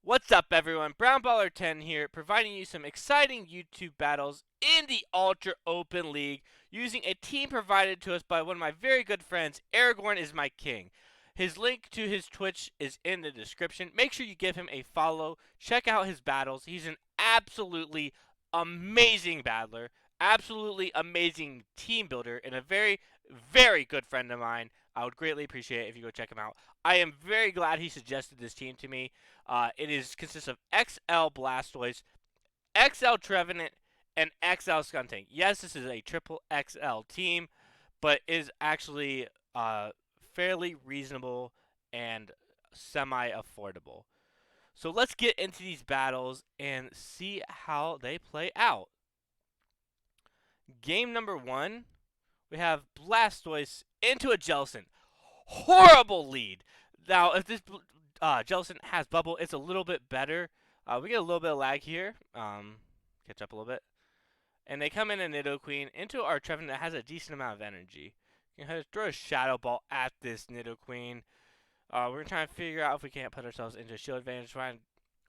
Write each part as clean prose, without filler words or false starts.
What's up, everyone? BrownBaller10 here, providing you some exciting YouTube battles in the Ultra Open League using a team provided to us by one of my very good friends, Aragornismyking. His link to his Twitch is in the description. Make sure you give him a follow. Check out his battles. He's an absolutely amazing battler, absolutely amazing team builder, and a very, very good friend of mine. I would greatly appreciate it if you go check him out. I am very glad he suggested this team to me. Consists of XL Blastoise, XL Trevenant, and XL Skuntank. Yes, this is a triple XL team, but is actually fairly reasonable and semi-affordable. So let's get into these battles and see how they play out. Game number 1, we have Blastoise into a Jellicent. Horrible lead. Now, if this Jellicent has Bubble, it's a little bit better. We get a little bit of lag here. Catch up a little bit. And they come in a Nidoqueen into our Trevenant that has a decent amount of energy. You can throw a Shadow Ball at this Nidoqueen. We're going to try and figure out if we can't put ourselves into a shield advantage. Try and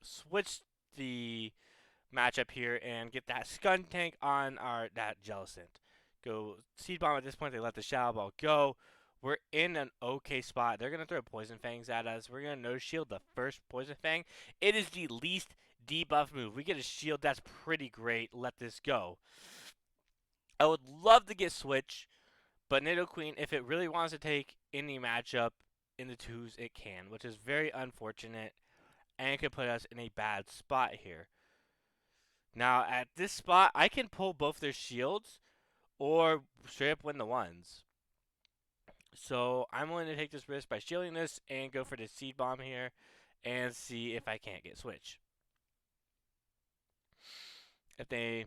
switch the matchup here and get that Skuntank on that Jellicent. Go Seed Bomb at this point. They let the Shadow Ball go. We're in an okay spot. They're going to throw Poison Fangs at us. We're going to no shield the first Poison Fang. It is the least debuff move. We get a shield. That's pretty great. Let this go. I would love to get Switch, but Nidoqueen, if it really wants to take any matchup in the twos, it can, which is very unfortunate and could put us in a bad spot here. Now, at this spot, I can pull both their shields or straight up win the ones. So I'm willing to take this risk by shielding this and go for the Seed Bomb here and see if I can't get Switch. If they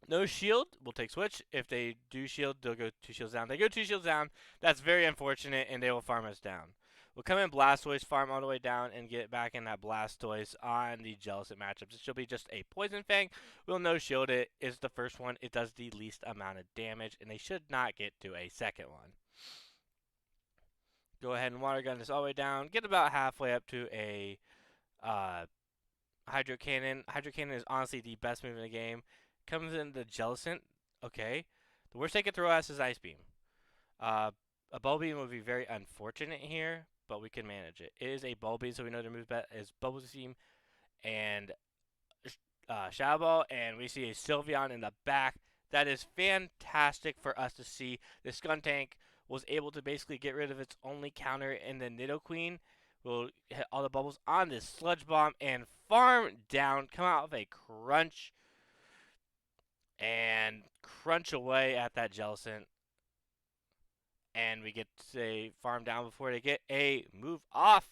no shield, we'll take Switch. If they do shield, they'll go 2 shields down. They go 2 shields down. That's very unfortunate, and they will farm us down. We'll come in Blastoise, farm all the way down, and get back in that Blastoise on the Jellicent matchup. This should be just a Poison Fang. We'll no shield it. It's the first one. It does the least amount of damage, and they should not get to a second one. Go ahead and Water Gun this all the way down. Get about halfway up to a Hydro Cannon. Hydro Cannon is honestly the best move in the game. Comes in the Jellicent. Okay. The worst they could throw at us is Ice Beam. A Bubble Beam would be very unfortunate here, but we can manage it. It is a Bubble Beam, so we know their move bet is Bubble Beam and Shadow Ball, and we see a Sylveon in the back. That is fantastic for us to see. The Skuntank was able to basically get rid of its only counter in the Nidoqueen. We'll hit all the bubbles on this Sludge Bomb and farm down, come out with a Crunch, and crunch away at that Jellicent. And we get a farm down before they get a move off.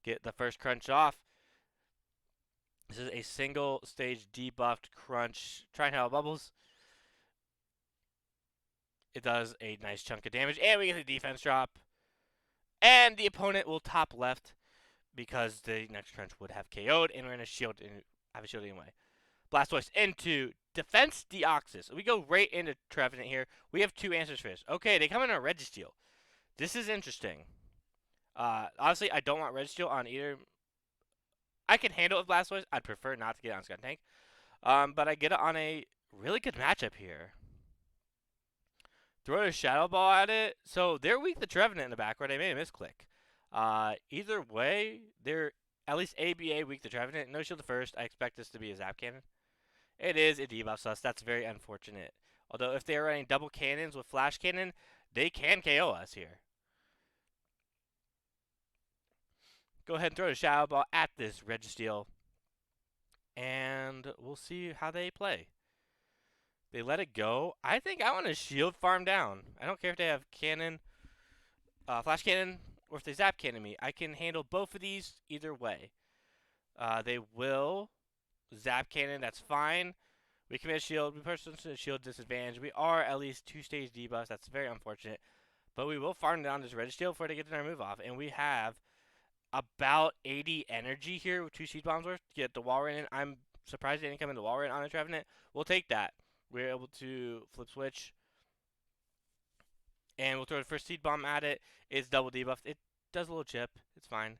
Get the first crunch off. This is a single stage debuffed crunch. Try and handle bubbles. It does a nice chunk of damage. And we get a defense drop. And the opponent will top left because the next crunch would have KO'd. And we're going to shield and have a shield anyway. Blastoise into Defense Deoxys. We go right into Trevenant here. We have 2 answers for this. Okay, they come in a Registeel. This is interesting. Honestly, I don't want Registeel on either. I can handle it with Blastoise. I'd prefer not to get it on Skuntank. But I get it on a really good matchup here. Throw a Shadow Ball at it. So they're weak to Trevenant in the back, right? I made a misclick. Either way, they're at least ABA weak to Trevenant. No shield the first. I expect this to be a Zap Cannon. It is. It debuffs us. That's very unfortunate. Although if they're running double cannons with Flash Cannon, they can KO us here. Go ahead and throw a Shadow Ball at this Registeel. And we'll see how they play. They let it go. I think I want to shield farm down. I don't care if they have cannon, Flash Cannon, or if they Zap Cannon me. I can handle both of these either way. They will Zap Cannon, that's fine. We commit shield. We push into shield disadvantage. We are at least 2 stage debuffs. That's very unfortunate. But we will farm down this Registeel before they get our move off. And we have about 80 energy here with 2 Seed Bombs worth to get the Walrein in. I'm surprised they didn't come in the Walrein on the Trevenant. We'll take that. We're able to flip switch. And we'll throw the first Seed Bomb at it. It's double debuffed. It does a little chip. It's fine.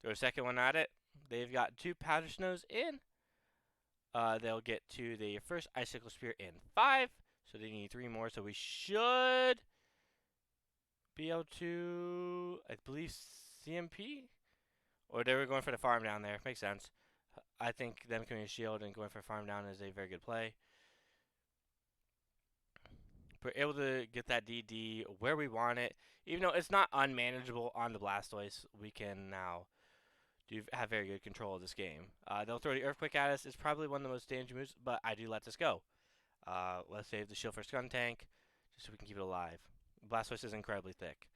Throw a second one at it. They've got 2 powder snows in. They'll get to the first icicle spear in 5. So they need 3 more. So we should be able to, I believe, CMP? Or they were going for the farm down there. Makes sense. I think them coming a shield and going for farm down is a very good play. We're able to get that DD where we want it. Even though it's not unmanageable on the Blastoise, we can now have very good control of this game. They'll throw the Earthquake at us. It's probably one of the most dangerous moves, but I do let this go. Let's save the shield for Skuntank, just so we can keep it alive. Blastoise is incredibly thick.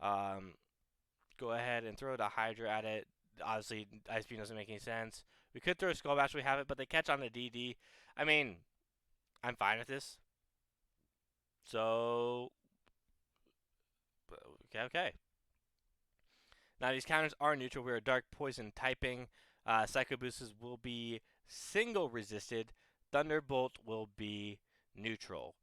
Go ahead and throw the Hydra at it. Obviously, Ice Beam doesn't make any sense. We could throw a Skull Bash, we have it, but they catch on the DD. I mean, I'm fine with this. So, okay. Now these counters are neutral. We're a Dark Poison typing. Psycho Boosters will be single resisted. Thunderbolt will be neutral.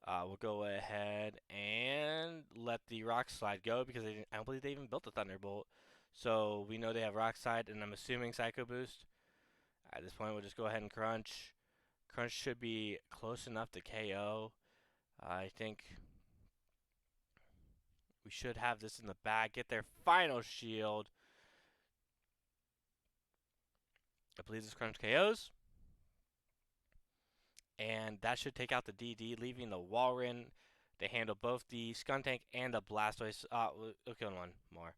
We'll go ahead and let the Rock Slide go because I don't believe they even built a Thunderbolt. So we know they have Rock Slide, and I'm assuming Psycho Boost. At this point, we'll just go ahead and Crunch. Crunch should be close enough to KO. I think we should have this in the bag. Get their final shield. I believe this Crunch KOs. And that should take out the DD, leaving the Walrein to handle both the Skuntank and the Blastoise. We'll kill one more.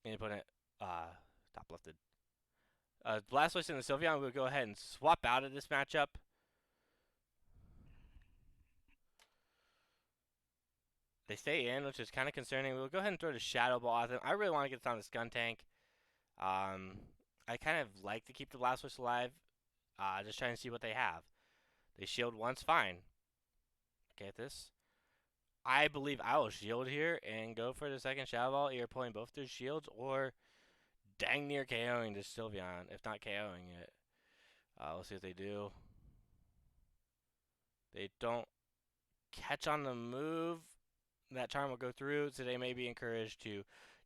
And put it top lifted. Blastoise and the Sylveon will go ahead and swap out of this matchup. They stay in, which is kind of concerning. We'll go ahead and throw the Shadow Ball at them. I really want to get this on the Skuntank. I kind of like to keep the Blastoise alive. Just trying to see what they have. They shield once, fine. Get this. I believe I will shield here and go for the second Shadow Ball, either pulling both their shields or dang near KOing this Sylveon, if not KOing it. We'll see what they do. They don't catch on the move. That charm will go through, so they may be encouraged to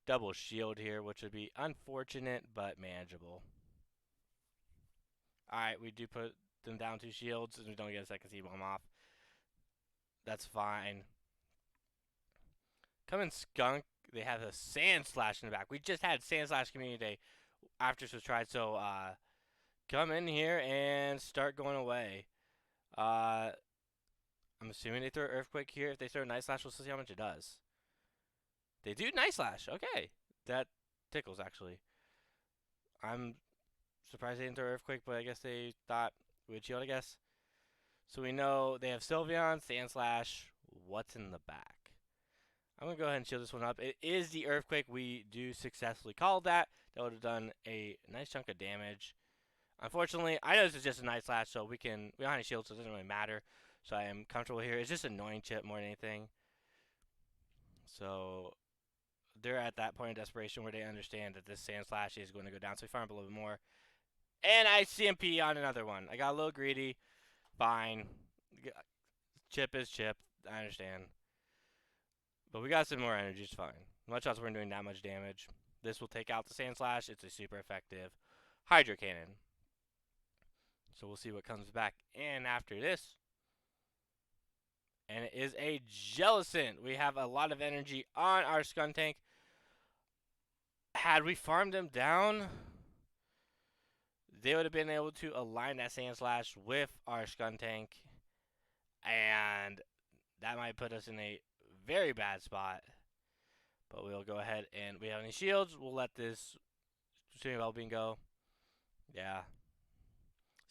double shield here, which would be unfortunate but manageable. Alright, we do put them down 2 shields, and we don't get a second C-Bomb off. That's fine. Come in Skunk. They have a Sand Slash in the back. We just had Sand Slash Community Day after this was tried, so come in here and start going away. I'm assuming they throw Earthquake here. If they throw Night Slash, we'll see how much it does. They do Night Slash. Okay. That tickles, actually. I'm surprised they didn't throw Earthquake, but I guess they thought we would shield, I guess. So we know they have Sylveon, Sand Slash. What's in the back? I'm going to go ahead and shield this one up. It is the Earthquake. We do successfully call that. That would have done a nice chunk of damage. Unfortunately, I know this is just a Night Slash, so we don't have any shields, so it doesn't really matter. So I am comfortable here. It's just annoying Chip more than anything. So they're at that point of desperation where they understand that this Sand Slash is going to go down. So we farm up a little bit more. And I CMP on another one. I got a little greedy. Fine. Chip is Chip. I understand. But we got some more energy. It's fine. Much else we're doing that much damage. This will take out the Sand Slash. It's a super effective Hydro Cannon. So we'll see what comes back in after this. And it is a Jellicent. We have a lot of energy on our Skuntank. Had we farmed them down, they would have been able to align that Sand Slash with our Skuntank. And that might put us in a very bad spot. But we'll go ahead and we have any shields. We'll let this Swimming Wellbeing go. Yeah.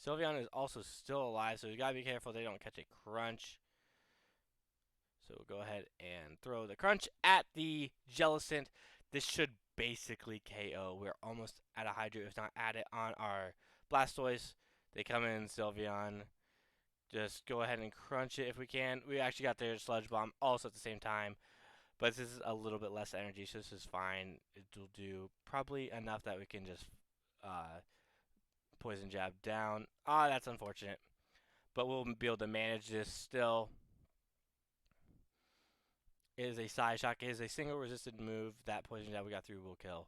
Sylveon is also still alive, so we gotta be careful they don't catch a Crunch. So we'll go ahead and throw the Crunch at the Jellicent. This should basically KO. We're almost at a Hydro, if not at it, on our Blastoise. They come in, Sylveon. Just go ahead and Crunch it if we can. We actually got their Sludge Bomb also at the same time. But this is a little bit less energy, so this is fine. It will do probably enough that we can just Poison Jab down. That's unfortunate. But we'll be able to manage this still. It is a Side Shock. It is a single resisted move. That Poison Jab we got through will kill.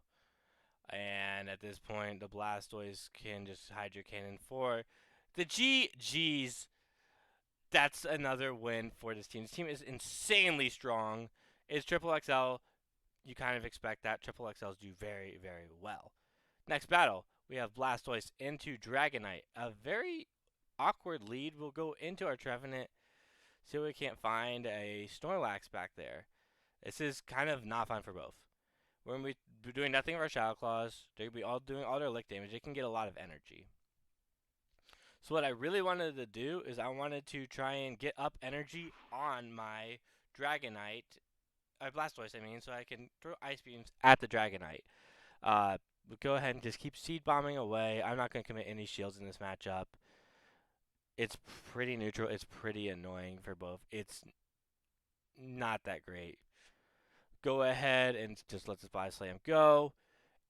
And at this point, the Blastoise can just Hydro Cannon for the GG's. That's another win for this team. This team is insanely strong. It's Triple XL. You kind of expect that. Triple XLs do very, very well. Next battle, we have Blastoise into Dragonite. A very awkward lead. We'll go into our Trevenant. See if we can't find a Snorlax back there. This is kind of not fun for both. We're going to be doing nothing of our Shadow Claws. They're going to be all doing all their lick damage. They can get a lot of energy. So what I really wanted to do is I wanted to try and get up energy on my Dragonite, Blastoise, I mean, so I can throw Ice Beams at the Dragonite. We'll go ahead and just keep Seed Bombing away. I'm not going to commit any shields in this matchup. It's pretty neutral. It's pretty annoying for both. It's not that great. Go ahead and just let this Body Slam go.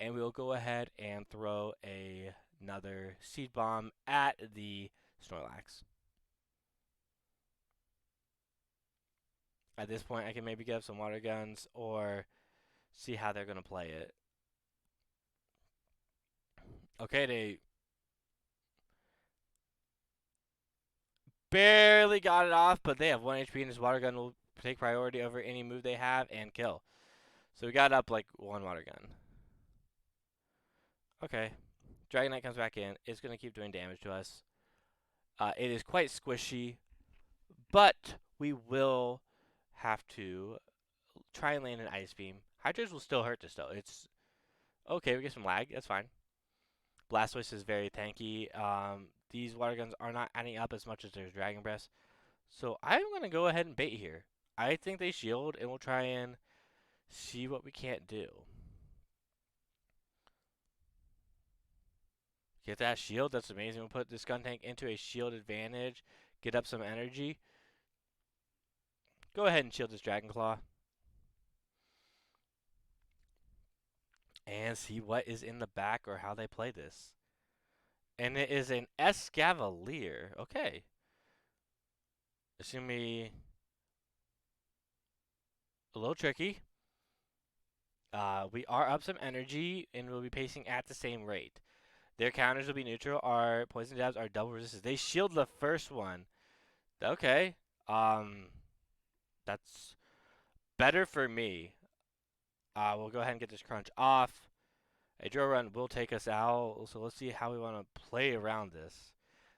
And we'll go ahead and throw another Seed Bomb at the Snorlax. At this point, I can maybe get up some Water Guns or see how they're going to play it. Okay, they barely got it off, but they have 1 HP, and this Water Gun will take priority over any move they have and kill. So we got up like 1 Water Gun. Okay. Dragonite comes back in. It's going to keep doing damage to us. It is quite squishy, but we will have to try and land an Ice Beam. Hydras will still hurt this, though. It's okay. We get some lag. That's fine. Blastoise is very tanky. These Water Guns are not adding up as much as their Dragon Breath. So I'm going to go ahead and bait here. I think they shield, and we'll try and see what we can't do. Get that shield. That's amazing. We'll put this Gun Tank into a shield advantage. Get up some energy. Go ahead and shield this Dragon Claw. And see what is in the back or how they play this. And it is an Escavalier. Okay. It's going to be a little tricky. We are up some energy, and we'll be pacing at the same rate. Their counters will be neutral. Our poison jabs are double resistance. They shield the first one. Okay. That's better for me. We'll go ahead and get this crunch off. A drill run will take us out. So let's see how we want to play around this.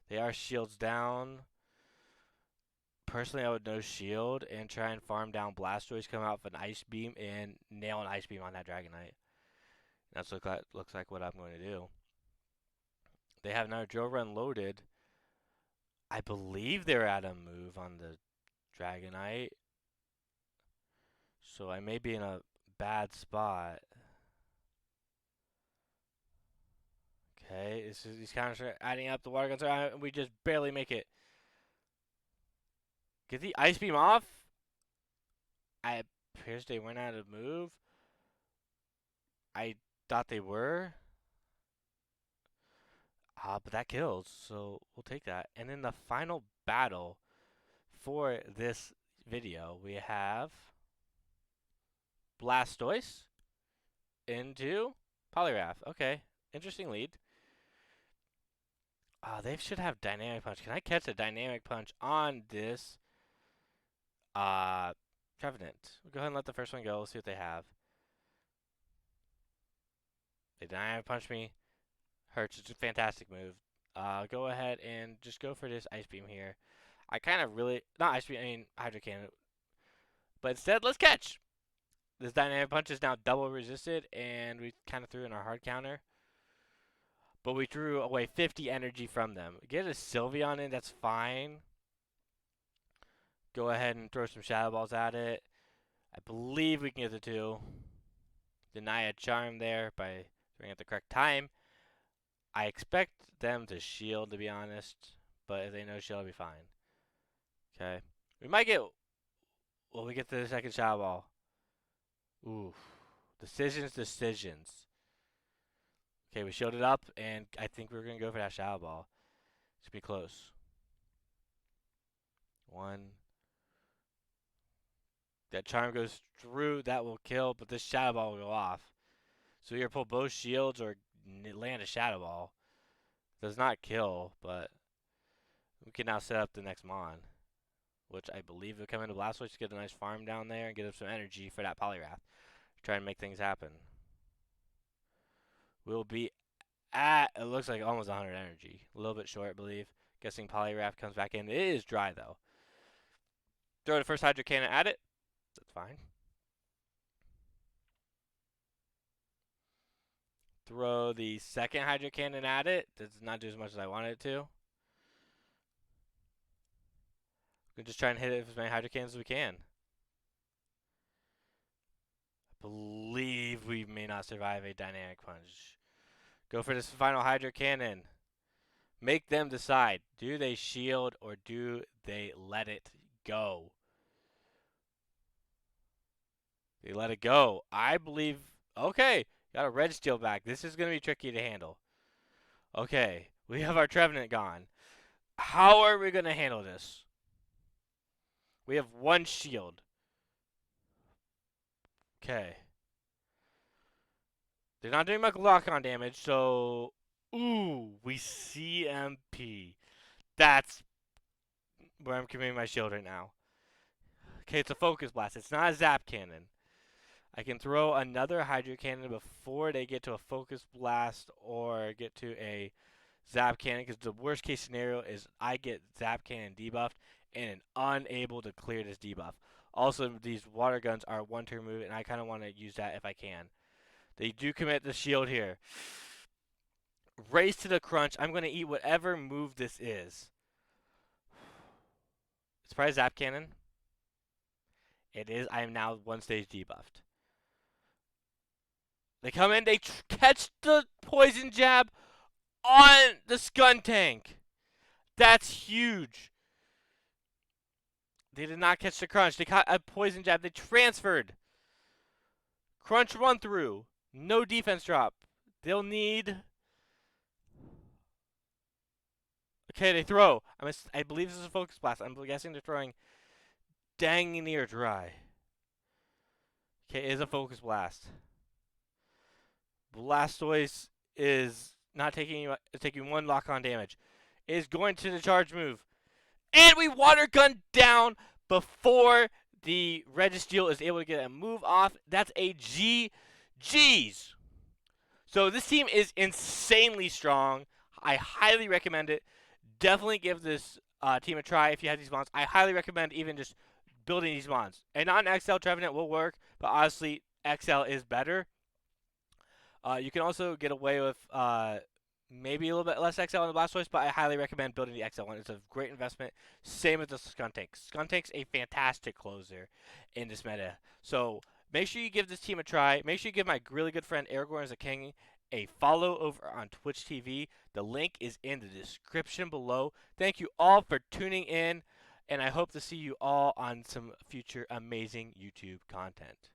They are shields down. Personally, I would no shield and try and farm down Blastoise, come out with an Ice Beam, and nail an Ice Beam on that Dragonite. That's looks like what I'm going to do. They have another drill run loaded. I believe they're at a move on the Dragonite. So I may be in a bad spot. Okay, these counters are adding up. The Water Guns are out, and we just barely make it. Get the Ice Beam off. I appears they went out of move. I thought they were. But that kills, so we'll take that. And then the final battle for this video, we have Blastoise into Poliwrath. Okay, interesting lead. They should have Dynamic Punch. Can I catch a Dynamic Punch on this Trevenant? We'll go ahead and let the first one go. We'll see what they have. They Dynamic Punch me. Hurts. It's a fantastic move. Go ahead and just go for this Ice Beam here. I kind of really... Not Ice Beam, I mean Hydro Cannon. But instead, let's catch! This Dynamic Punch is now double resisted, and we kind of threw in our hard counter. But we threw away 50 energy from them. Get a Sylveon in, that's fine. Go ahead and throw some Shadow Balls at it. I believe we can get the 2. Deny a Charm there by throwing at the correct time. I expect them to shield, to be honest. But if they no shield, I'll be fine. Okay. We might get... Will we get to the second Shadow Ball? Oof. Decisions. Okay, we showed it up, and I think we're going to go for that Shadow Ball. It's be close. 1. That Charm goes through. That will kill, but this Shadow Ball will go off. So either pull both shields or land a Shadow Ball. Does not kill, but we can now set up the next Mon, which I believe will come into Blastoise to get a nice farm down there and get up some energy for that Poliwrath. Try and make things happen. We'll be at, it looks like almost 100 energy. A little bit short, I believe. Guessing Poliwrath comes back in. It is dry, though. Throw the first Hydro Cannon at it. That's fine. Throw the second Hydro Cannon at it. Does not do as much as I wanted it to. We're just try and hit it with as many Hydro Cannons as we can. I believe we may not survive a Dynamic Punch. Go for this final Hydro Cannon. Make them decide. Do they shield or do they let it go? They let it go. I believe. Okay. Got a red steel back. This is going to be tricky to handle. Okay. We have our Trevenant gone. How are we going to handle this? We have one shield. Okay. They're not doing much lock-on damage, so... Ooh, we CMP. That's where I'm committing my shield right now. Okay, it's a Focus Blast. It's not a Zap Cannon. I can throw another Hydro Cannon before they get to a Focus Blast or get to a Zap Cannon, because the worst case scenario is I get Zap Cannon debuffed and unable to clear this debuff. Also, these Water Guns are a one-turn move, and I kind of want to use that if I can. They do commit the shield here. Race to the crunch. I'm going to eat whatever move this is. It's probably Zap Cannon. It is. I am now one stage debuffed. They come in. They catch the Poison Jab on the Skuntank. That's huge. They did not catch the crunch. They caught a Poison Jab. They transferred. Crunch run through. No defense drop. They'll need... Okay, they throw. I believe this is a Focus Blast. I'm guessing they're throwing dang near dry. Okay, it is a Focus Blast. Blastoise is not taking one lock-on damage. It is going to the charge move. And we Water Gun down before the Registeel is able to get a move off. That's a GG's. So this team is insanely strong. I highly recommend it. Definitely give this team a try if you have these mons. I highly recommend even just building these mons. A non-XL Trevenant will work, but honestly, XL is better. You can also get away with maybe a little bit less XL on the Blastoise, but I highly recommend building the XL one. It's a great investment. Same with the Skuntank. Skuntank's a fantastic closer in this meta. So make sure you give this team a try. Make sure you give my really good friend Aragornismyking a follow over on Twitch TV. The link is in the description below. Thank you all for tuning in, and I hope to see you all on some future amazing YouTube content.